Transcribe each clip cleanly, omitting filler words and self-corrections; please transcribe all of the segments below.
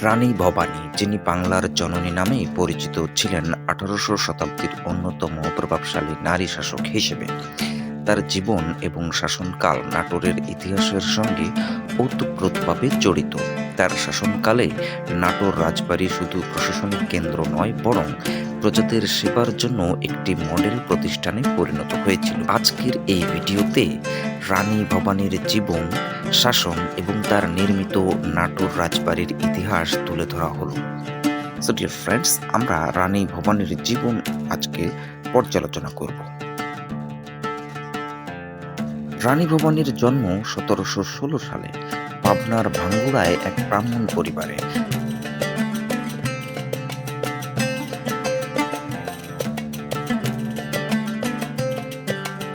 রানী ভবানী, যিনি বাংলার জননী নামেই পরিচিত ছিলেন ১৮০০ শতাব্দীর অন্যতম প্রভাবশালী নারী শাসক হিসেবে, তার জীবন এবং শাসনকাল নাটোরের ইতিহাসের সঙ্গে ওতপ্রোতভাবে জড়িত। তার শাসনকালে নাটোর রাজবাড়ি শুধু প্রশাসনিক কেন্দ্র নয়, বরং প্রজাদের সেবার জন্য একটি মডেল প্রতিষ্ঠানে পরিণত হয়েছিল। আজকের এই ভিডিওতে রানী ভবানীর জীবন, শাসন এবং তার নির্মিত নাটোর রাজবাড়ির ইতিহাস তুলে ধরা হলো। সো ডিয়ার ফ্রেন্ডস, আমরা রানী ভবানীর জীবন আজকে পর্যালোচনা করব। রানী ভবানীর জন্ম ১৭১৬ সালে পাবনার ভাঙ্গুড়ায় এক ব্রাহ্মণ পরিবারে।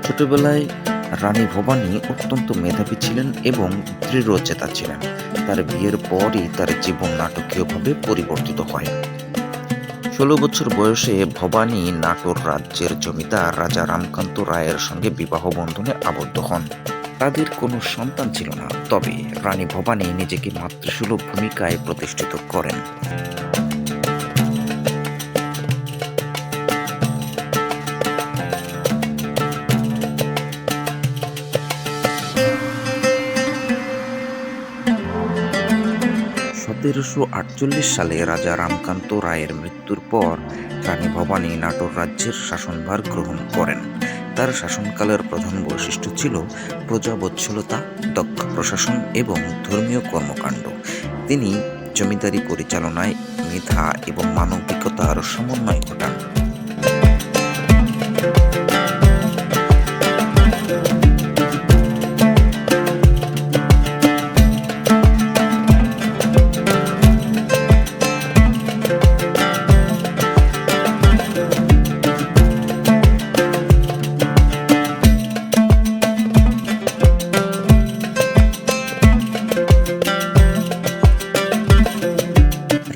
ছোটবেলায় রানী ভবানী অত্যন্ত মেধাবী ছিলেন এবং দৃঢ়চেতা ছিলেন। তার বিয়ের পরই তার জীবন নাটকীয়ভাবে পরিবর্তিত হয়। ১৬ বছর বয়সে ভবানী নাটোর রাজ্যের জমিদার রাজা রামকান্ত রায়ের সঙ্গে বিবাহ বন্ধনে আবদ্ধ হন। তাদের কোনো সন্তান ছিল না, তবে রানী ভবানী নিজেকে মাতৃসুলভ ভূমিকায় প্রতিষ্ঠিত করেন। সালে রাজা রামকান্ত রায়ের মৃত্যুর পর রানী ভবানী নাটোর রাজ্যের শাসনভার গ্রহণ করেন। তার শাসনকালের প্রধান বৈশিষ্ট্য ছিল প্রজাবৎসলতা, দক্ষ প্রশাসন এবং ধর্মীয় কর্মকাণ্ড। তিনি জমিদারি পরিচালনায় মেধা এবং মানবিকতার সমন্বয় ঘটান।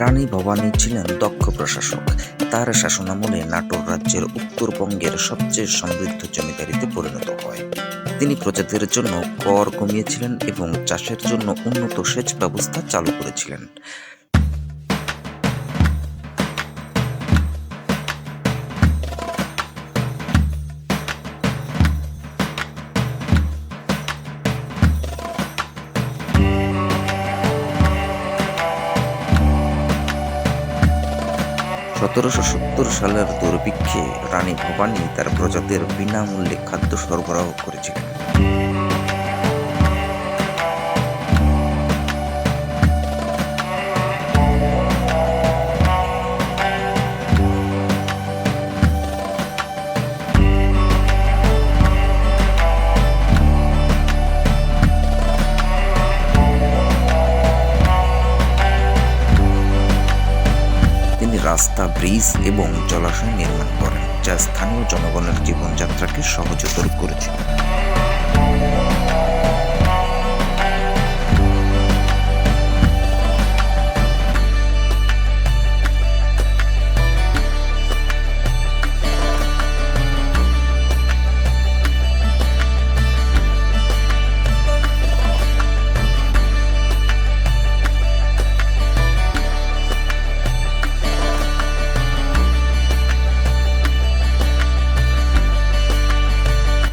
রানী ভবানী ছিলেন দক্ষ প্রশাসক। তার শাসনামলে নাটোর রাজ্যের উত্তরবঙ্গের সবচেয়ে সমৃদ্ধ জমিদারিতে পরিণত হয়। তিনি প্রজাদের জন্য কর কমিয়েছিলেন এবং চাষের জন্য উন্নত সেচ ব্যবস্থা চালু করেছিলেন। সালের দুর্ভিক্ষে রানী ভবানী তার প্রজাদের বিনামূল্যে খাদ্য সরবরাহ করেছিলেন। রাস্তা, ব্রিজ এবং জলাশয় নির্মাণ করেন, যা স্থানীয় জনগণের জীবনযাত্রাকে সহজতর করেছিল।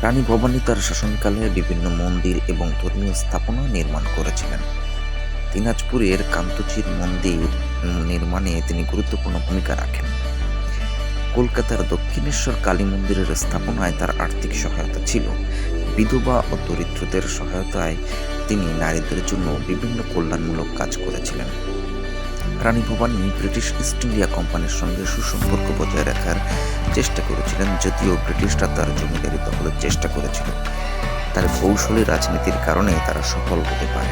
রানী ভবানী তার শাসনকালে বিভিন্ন মন্দির এবং ধর্মীয় স্থাপনা নির্মাণ করেছিলেন। দিনাজপুরের কান্তজির মন্দির নির্মাণে তিনি গুরুত্বপূর্ণ ভূমিকা রাখেন। কলকাতার দক্ষিণেশ্বর কালী মন্দিরের স্থাপনায় তার আর্থিক সহায়তা ছিল। বিধবা ও দরিদ্রদের সহায়তায় তিনি নারীদের জন্য বিভিন্ন কল্যাণমূলক কাজ করেছিলেন। রানী ভবানী ব্রিটিশ ইস্ট ইন্ডিয়া কোম্পানির সঙ্গে সুসম্পর্ক বজায় রাখার চেষ্টা করেছিলেন, যদিও ব্রিটিশরা তার জমিদারি দখলের চেষ্টা করেছিল। তার কৌশলী রাজনীতির কারণে তারা সফল হতে পারে।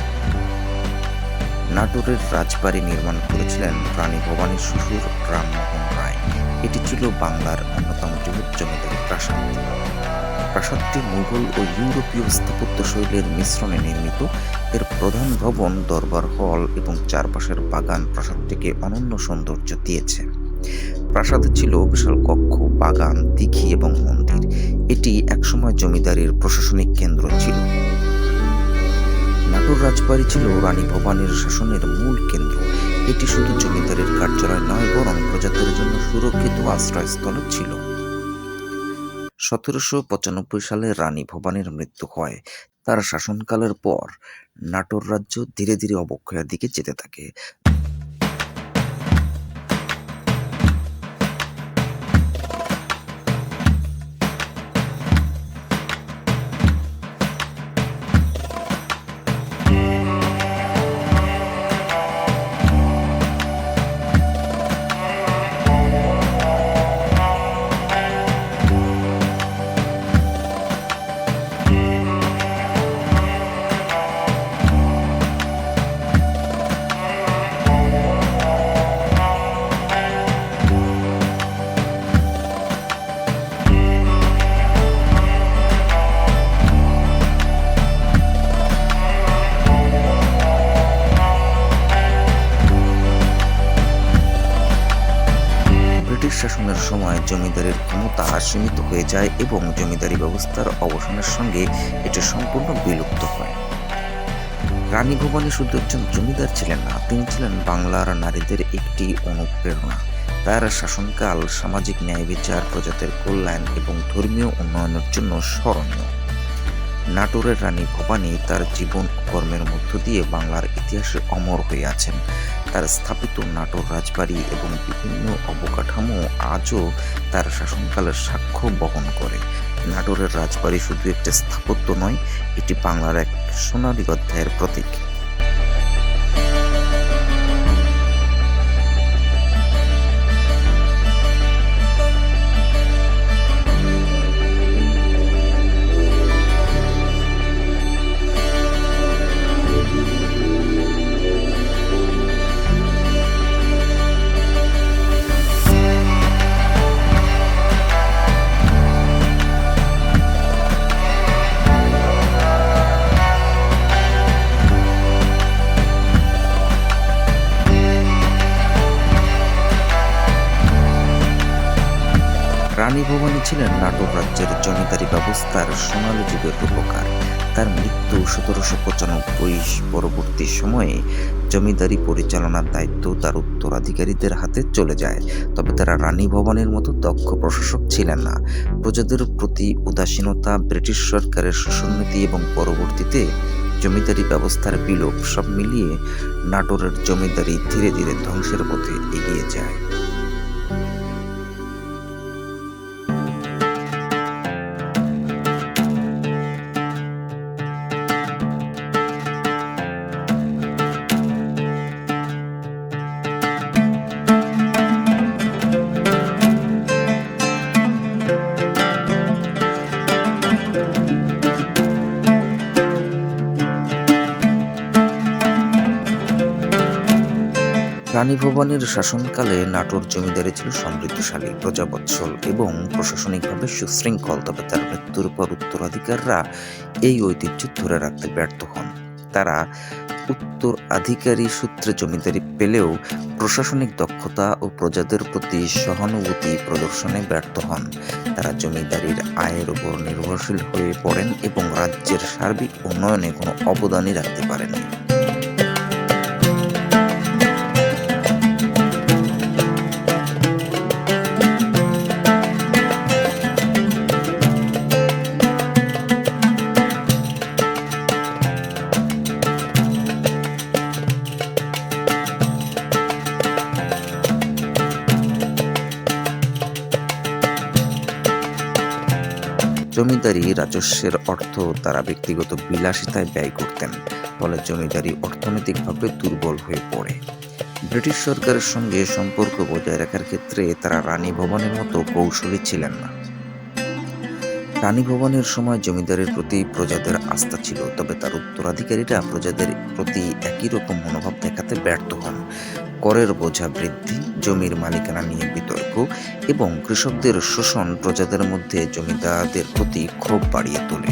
নাটোরের রাজবাড়ি নির্মাণ করেছিলেন রানী ভবানীর শ্বশুর রামমোহন রায়। এটি ছিল বাংলার অন্যতম বৃহৎ জমিদারি প্রাসাদ। প্রাসাদটি মুঘল ও ইউরোপীয় স্থাপত্য শৈলীর মিশ্রণে নির্মিত। এর প্রধান ভবন, দরবার হল এবং চারপাশের বাগান প্রাসাদটিকে অনন্য সৌন্দর্য দিয়েছে। প্রাসাদে ছিল বিশাল কক্ষ, বাগান, দিঘি এবং মন্দির। এটি একসময় জমিদারির প্রশাসনিক কেন্দ্র ছিল। নাটোর রাজবাড়ি ছিল রানী ভবানীর শাসনের মূল কেন্দ্র। এটি শুধু জমিদারের কার্যালয় নয়, বরং প্রজাদের জন্য সুরক্ষিত আশ্রয়স্থলও ছিল। ১৭৯৫ সালে রানী ভবানীর মৃত্যু হয়। তার শাসনকালের পর নাটোর রাজ্য ধীরে ধীরে অবক্ষয়ের দিকে যেতে থাকে। ব্রিটিশ শাসনের সময় জমিদারির ক্ষমতা সীমিত হয়ে যায় এবং জমিদারি ব্যবস্থার অবসানের সঙ্গে এটি সম্পূর্ণ বিলুপ্ত হয়। রানী ভবানী শুধু একজন জমিদার ছিলেন না, তিনি ছিলেন বাংলার নারীদের একটি অনুপ্রেরণা। তার শাসনকাল সামাজিক ন্যায় বিচার, প্রজাদের কল্যাণ এবং ধর্মীয় উন্নয়নের জন্য স্মরণীয়। নাটোরের রানী ভবানী তার জীবন ও কর্মের মধ্য দিয়ে বাংলার ইতিহাসে অমর হয়ে আছেন। তার স্থাপিত নাটোর রাজবাড়ি এবং বিভিন্ন অবকাঠামো আজও তার শাসনকালের সাক্ষ্য বহন করে। নাটোরের রাজবাড়ি শুধু একটি স্থাপত্য নয়, এটি বাংলার এক সোনালী অধ্যায়ের প্রতীক। রানী ভবানী ছিলেন নাটোর রাজ্যের জমিদারি ব্যবস্থার সোনালী যুগের রূপকার। তার মৃত্যু ১৭৯৫ পরবর্তী সময়ে জমিদারি পরিচালনার দায়িত্ব তার উত্তরাধিকারীদের হাতে চলে যায়। তবে তারা রানী ভবানীর মতো দক্ষ প্রশাসক ছিলেন না। প্রজাদের প্রতি উদাসীনতা, ব্রিটিশ সরকারের শোষণনীতি এবং পরবর্তীতে জমিদারি ব্যবস্থার বিলোপ সব মিলিয়ে নাটোরের জমিদারি ধীরে ধীরে ধ্বংসের পথে এগিয়ে যায়। রানী ভবানীর শাসনকালে নাটোর জমিদারি ছিল সমৃদ্ধশালী, প্রজাবৎসল এবং প্রশাসনিকভাবে সুশৃঙ্খল। তবে তার মৃত্যুর পর উত্তরাধিকাররা এই ঐতিহ্য ধরে রাখতে ব্যর্থ হন। তারা উত্তরাধিকারী সূত্রে জমিদারি পেলেও প্রশাসনিক দক্ষতা ও প্রজাদের প্রতি সহানুভূতি প্রদর্শনে ব্যর্থ হন। তারা জমিদারির আয়ের উপর নির্ভরশীল হয়ে পড়েন এবং রাজ্যের সার্বিক উন্নয়নে কোনো অবদানই রাখতে পারেননি। জমিদারি রাজস্বের অর্থ তারা ব্যক্তিগত বিলাসিতায় ব্যয় করতেন, ফলে জমিদারি অর্থনৈতিকভাবে দুর্বল হয়ে পড়ে। ব্রিটিশ সরকারের সঙ্গে সম্পর্ক বজায় রাখার ক্ষেত্রে তারা রানী ভবানীর মতো কৌশলী ছিলেন না। রানী ভবানীর সময় জমিদারের প্রতি প্রজাদের আস্থা ছিল, তবে তার উত্তরাধিকারীরা প্রজাদের প্রতি একই রকম মনোভাব দেখাতে ব্যর্থ হন। করের বোঝা বৃদ্ধি, জমির মালিকানা নিয়ে বিতর্ক এবং কৃষকদের শোষণ প্রজাদের মধ্যে জমিদারদের প্রতি ক্ষোভ বাড়িয়ে তোলে।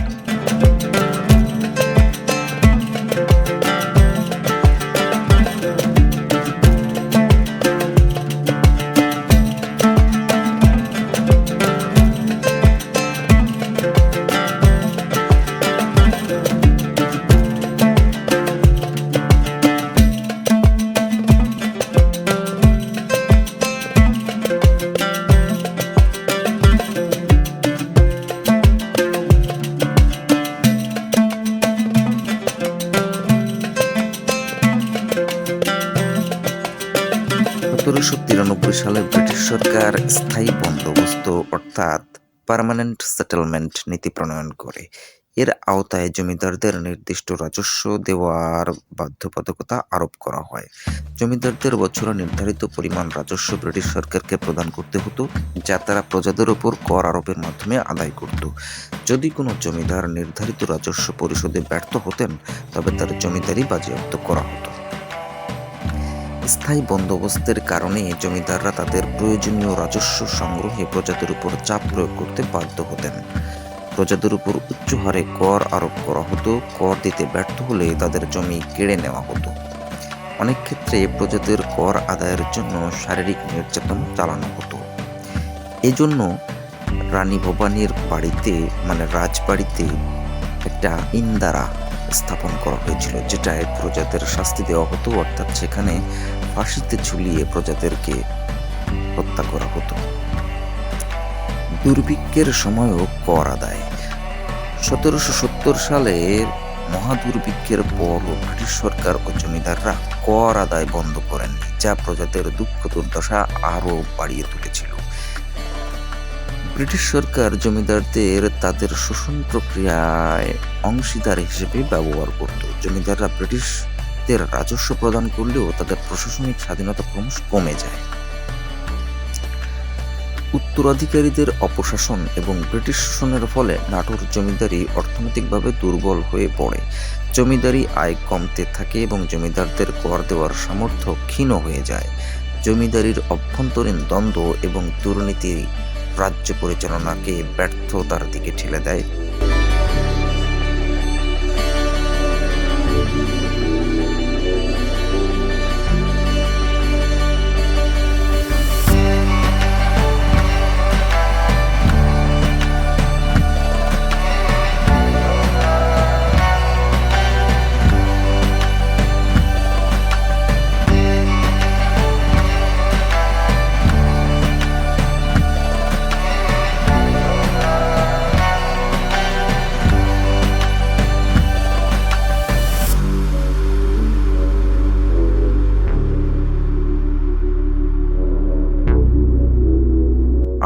১৭৯৩ সালে ব্রিটিশ সরকার স্থায়ী বন্দোবস্ত অর্থাৎ পার্মানেন্ট সেটেলমেন্ট নীতি প্রণয়ন করে। এর আওতায় জমিদারদের নির্দিষ্ট রাজস্ব দেওয়ার বাধ্যবাধকতা আরোপ করা হয়। জমিদারদের বছরে নির্ধারিত পরিমাণ রাজস্ব ব্রিটিশ সরকারকে প্রদান করতে হতো, যা তারা প্রজাদের ওপর কর আরোপের মাধ্যমে আদায় করত। যদি কোনো জমিদার নির্ধারিত রাজস্ব পরিশোধে ব্যর্থ হতেন, তবে তার জমিদারি বাজেয়াপ্ত করা হতো। স্থায়ী বন্দোবস্তের কারণে জমিদাররা তাদের প্রয়োজনীয় রাজস্ব সংগ্রহে প্রজাদের উপর চাপ প্রয়োগ করতে বাধ্য হতেন। প্রজাদের উপর উচ্চ হারে কর আরোপ করা হতো, কর দিতে ব্যর্থ হলে তাদের জমি কেড়ে নেওয়া হতো। অনেক ক্ষেত্রে প্রজাদের কর আদায়ের জন্য শারীরিক নির্যাতন চালানো হতো। এজন্য রানী ভবানীর বাড়িতে রাজবাড়িতে একটা ইন্দারা স্থাপন করা হয়েছিল, যেটায় প্রজাদের শাস্তি দেওয়া হতো, অর্থাৎ সেখানে ফাঁসিতে ঝুলিয়ে প্রজাদেরকে হত্যা করা হতো। দুর্ভিক্ষের সময়ও কর আদায়। ১৭৭০ সালের মহাদুর্ভিক্ষের পর ব্রিটিশ সরকার ও জমিদাররা কর আদায় বন্ধ করেননি, যা প্রজাদের দুঃখ দুর্দশা আরও বাড়িয়ে তুলেছিল। ব্রিটিশ সরকার জমিদারদের তাদের শোষণ প্রক্রিয়ায় অংশীদার হিসেবে ব্যবহার করত। জমিদাররা ব্রিটিশদের রাজস্ব প্রদান করলেও তাদের প্রশাসনিক স্বাধীনতা ক্রমশ কমে যায়। উত্তরাধিকারীদের অপশাসন এবং ব্রিটিশ শাসনের ফলে নাটোর জমিদারি অর্থনৈতিকভাবে দুর্বল হয়ে পড়ে। জমিদারি আয় কমতে থাকে এবং জমিদারদের কর দেওয়ার সামর্থ্য ক্ষীণ হয়ে যায়। জমিদারির অভ্যন্তরীণ দ্বন্দ্ব এবং দুর্নীতি রাজ্য পরিচালনাকে ব্যর্থতার দিকে ঠেলে দেয়।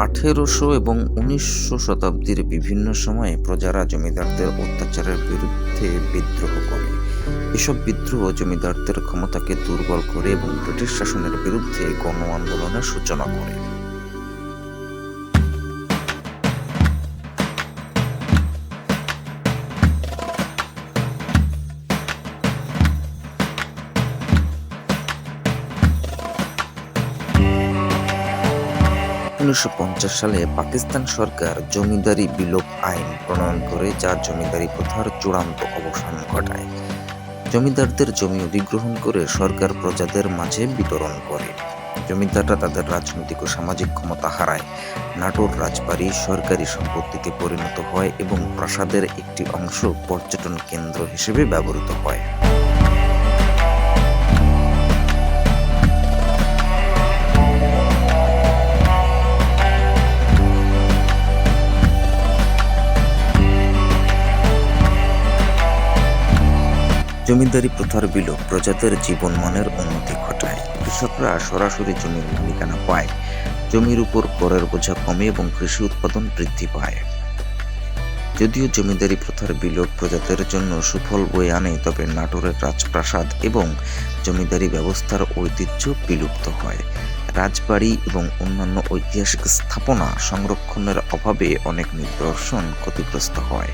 আঠেরোশো এবং ১৯০০ শতাব্দীর বিভিন্ন সময়ে প্রজারা জমিদারদের অত্যাচারের বিরুদ্ধে বিদ্রোহ করে। এসব বিদ্রোহ জমিদারদের ক্ষমতাকে দুর্বল করে এবং ব্রিটিশ শাসনের বিরুদ্ধে গণ আন্দোলনের সূচনা করে। সালে পাকিস্তান সরকার জমিদারি বিলোপ আইন প্রণয়ন করে, যা জমিদারি প্রথার চূড়ান্ত অবসান ঘটায়। জমিদারদের জমি অধিগ্রহণ করে সরকার প্রজাদের মাঝে বিতরণ করে। জমিদাররা তাদের রাজনৈতিক ও সামাজিক ক্ষমতা হারায়। নাটোর রাজবাড়ি সরকারি সম্পত্তিতে পরিণত হয় এবং প্রাসাদের একটি অংশ পর্যটন কেন্দ্র হিসেবে ব্যবহৃত হয়। জমিদারি প্রথার বিলোপ প্রজাদের জীবনমানের উন্নতি ঘটায়। কৃষকরা সরাসরি জমির মালিকানা পায়, জমির উপর করের বোঝা কমে এবং কৃষি উৎপাদন বৃদ্ধি পায়। যদিও জমিদারি প্রথার বিলোপ প্রজাদের জন্য সুফল বয়ে আনে, তবে নাটোরের রাজপ্রাসাদ এবং জমিদারি ব্যবস্থার ঐতিহ্য বিলুপ্ত হয়। রাজবাড়ি এবং অন্যান্য ঐতিহাসিক স্থাপনা সংরক্ষণের অভাবে অনেক নিদর্শন ক্ষতিগ্রস্ত হয়।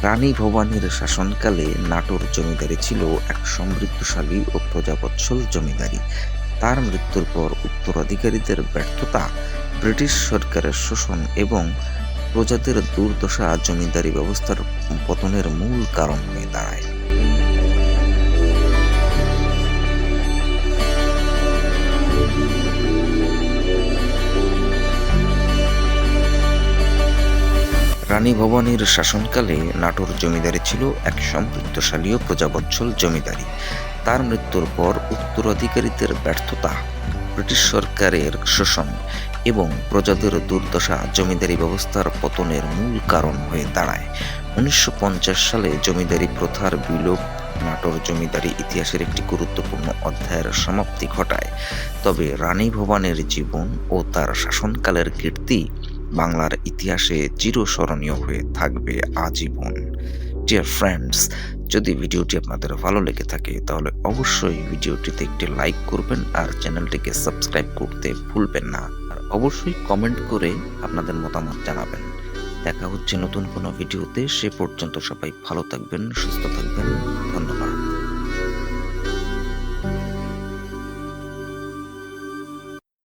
রানী ভবানীর শাসনকালে নাটোর জমিদারি ছিল এক সমৃদ্ধশালী ও প্রজাবৎসল জমিদারি। তার মৃত্যুর পর উত্তরাধিকারীদের ব্যর্থতা, ব্রিটিশ সরকারের শোষণ এবং প্রজাদের দুর্দশা জমিদারি ব্যবস্থার পতনের মূল কারণ হয়ে দাঁড়ায়। রানী ভবানীর শাসনকালে নাটোর জমিদারি ছিল এক সমৃদ্ধশালী ও প্রজাবৎসল জমিদারি। তার মৃত্যুর পর উত্তরাধিকারীদের ব্যর্থতা, ব্রিটিশ সরকারের শোষণ এবং প্রজাদের দুর্দশা জমিদারি ব্যবস্থার পতনের মূল কারণ হয়ে দাঁড়ায়। ১৯৫০ সালে জমিদারি প্রথার বিলোপ নাটোর জমিদারি ইতিহাসের একটি গুরুত্বপূর্ণ অধ্যায়ের সমাপ্তি ঘটায়। তবে রানী ভবানীর জীবন ও তার শাসনকালের কীর্তি বাংলার ইতিহাসে চিরস্মরণীয় হয়ে থাকবে আজীবন। ডিয়ার ফ্রেন্ডস, যদি ভিডিওটি আপনাদের ভালো লেগে থাকে তাহলে অবশ্যই ভিডিওটিতে একটি লাইক করবেন আর চ্যানেলটিকে সাবস্ক্রাইব করতে ভুলবেন না। আর অবশ্যই কমেন্ট করে আপনাদের মতামত জানাবেন। দেখা হচ্ছে নতুন কোনো ভিডিওতে। সে পর্যন্ত সবাই ভালো থাকবেন, সুস্থ থাকবেন। ধন্যবাদ।